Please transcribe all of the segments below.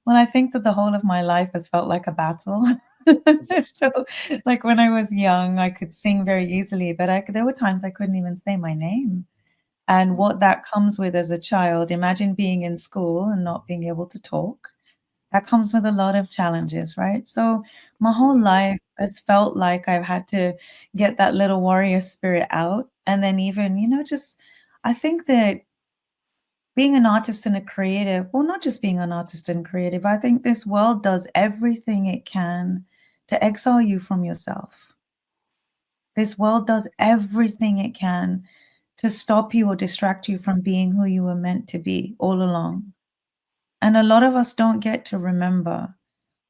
Well, I think that the whole of my life has felt like a battle. So, like when I was young, I could sing very easily, but there were times I couldn't even say my name. And Mm. what that comes with as a child, imagine being in school and not being able to talk. That comes with a lot of challenges, right? So my whole life has felt like I've had to get that little warrior spirit out. And then even, just I think that being an artist and a creative, well, not just being an artist and creative, I think this world does everything it can to exile you from yourself. This world does everything it can to stop you or distract you from being who you were meant to be all along. And a lot of us don't get to remember,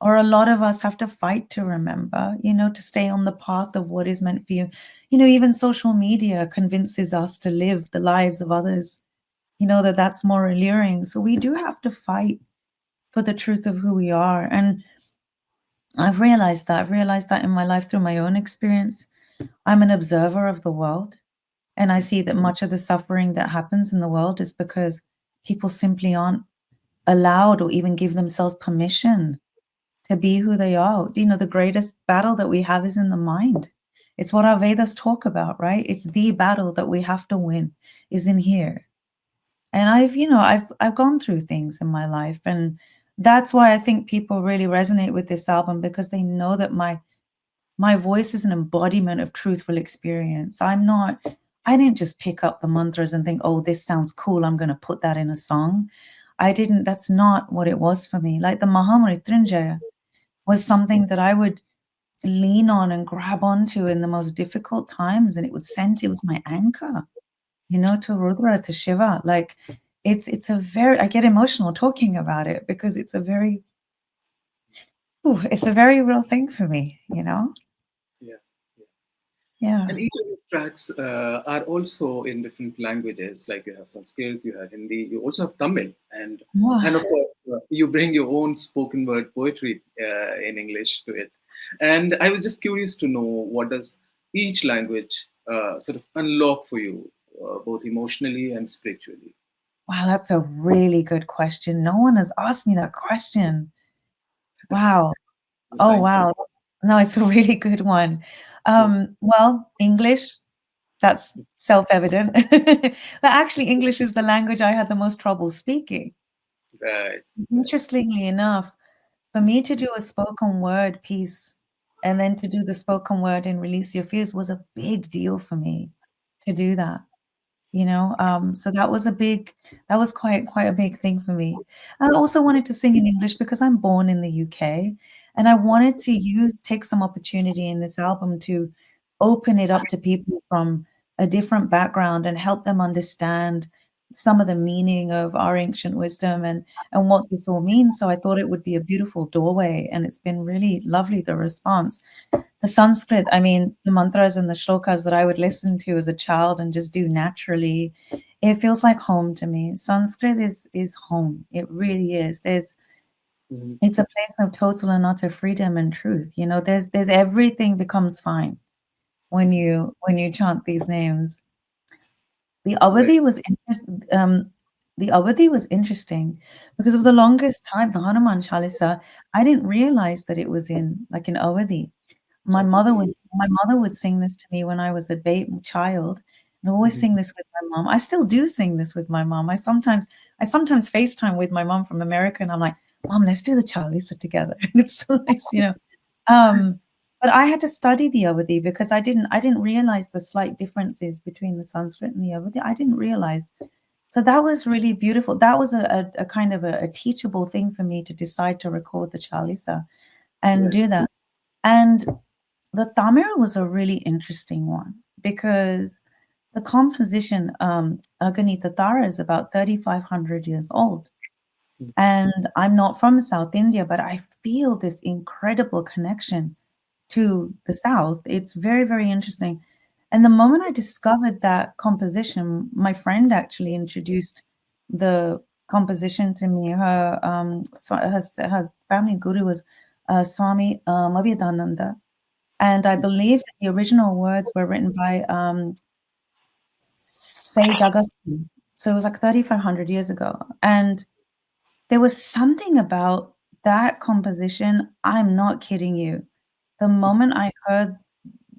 or a lot of us have to fight to remember, to stay on the path of what is meant for you. Even social media convinces us to live the lives of others, that's more alluring. So we do have to fight for the truth of who we are. And I've realized that. I've realized that in my life through my own experience. I'm an observer of the world. And I see that much of the suffering that happens in the world is because people simply aren't allowed or even give themselves permission to be who they are. The greatest battle that we have is in the mind. It's what our Vedas talk about, right? It's the battle that we have to win is in here. And I've gone through things in my life, and that's why I think people really resonate with this album, because they know that my voice is an embodiment of truthful experience. I didn't just pick up the mantras and think, oh, this sounds cool, I'm going to put that in a song. That's not what it was for me. Like the Mahamrityunjaya was something that I would lean on and grab onto in the most difficult times, and it was my anchor, to Rudra, to Shiva. Like it's a very, I get emotional talking about it because it's a very real thing for me. Yeah. Yeah. Yeah. And each of these tracks are also in different languages. Like you have Sanskrit, you have Hindi, you also have Tamil, and Yeah. of course you bring your own spoken word poetry in English to it. And I was just curious to know, what does each language sort of unlock for you, both emotionally and spiritually? Wow, that's a really good question. No one has asked me that question. Wow. Oh, Thank you. wow. No, it's a really good one. Yeah. Well, English, that's self-evident. But actually, English is the language I had the most trouble speaking. Right. Right. Interestingly enough, for me to do a spoken word piece and then to do the spoken word and release your fears was a big deal for me to do that. So that was quite a big thing for me. I also wanted to sing in English because I'm born in the UK, and I wanted to take some opportunity in this album to open it up to people from a different background and help them understand some of the meaning of our ancient wisdom and what this all means. So I thought it would be a beautiful doorway, and it's been really lovely, the response. The Sanskrit, I mean, the mantras and the shlokas that I would listen to as a child and just do naturally, it feels like home to me. Sanskrit is home. It really is. Mhm. It's a place of total and utter freedom and truth. There's everything becomes fine when you chant these names. The Right. Avadi was the Avadi was interesting because of the longest time, the Hanuman Chalisa, I didn't realize that it was in Avadi. My mother would sing this to me when I was a child, and always Mhm. sing this with my mom. I still do sing this with my mom. I sometimes FaceTime with my mom from America, and I'm like, "Mom, let's do the Chalisa together." And it's so nice. Um, but I had to study the Avadi because I didn't realize the slight differences between the Sanskrit and the Avadi. I didn't realize. So that was really beautiful. That was a kind of a teachable thing for me to decide to record the Chalisa and Right. do that. And the Tamil was a really interesting one because the composition, Aganita Tara, is about 3,500 years old. Mhm. And I'm not from South India, but I feel this incredible connection to the South. It's very, very interesting. And the moment I discovered that composition, my friend actually introduced the composition to me. Her family guru was Swami Abhidananda. And I believe that the original words were written by Sage Augustine. So it was like 3,500 years ago. And there was something about that composition, I'm not kidding you. The moment I heard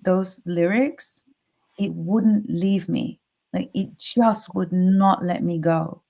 those lyrics, it wouldn't leave me. Like, it just would not let me go.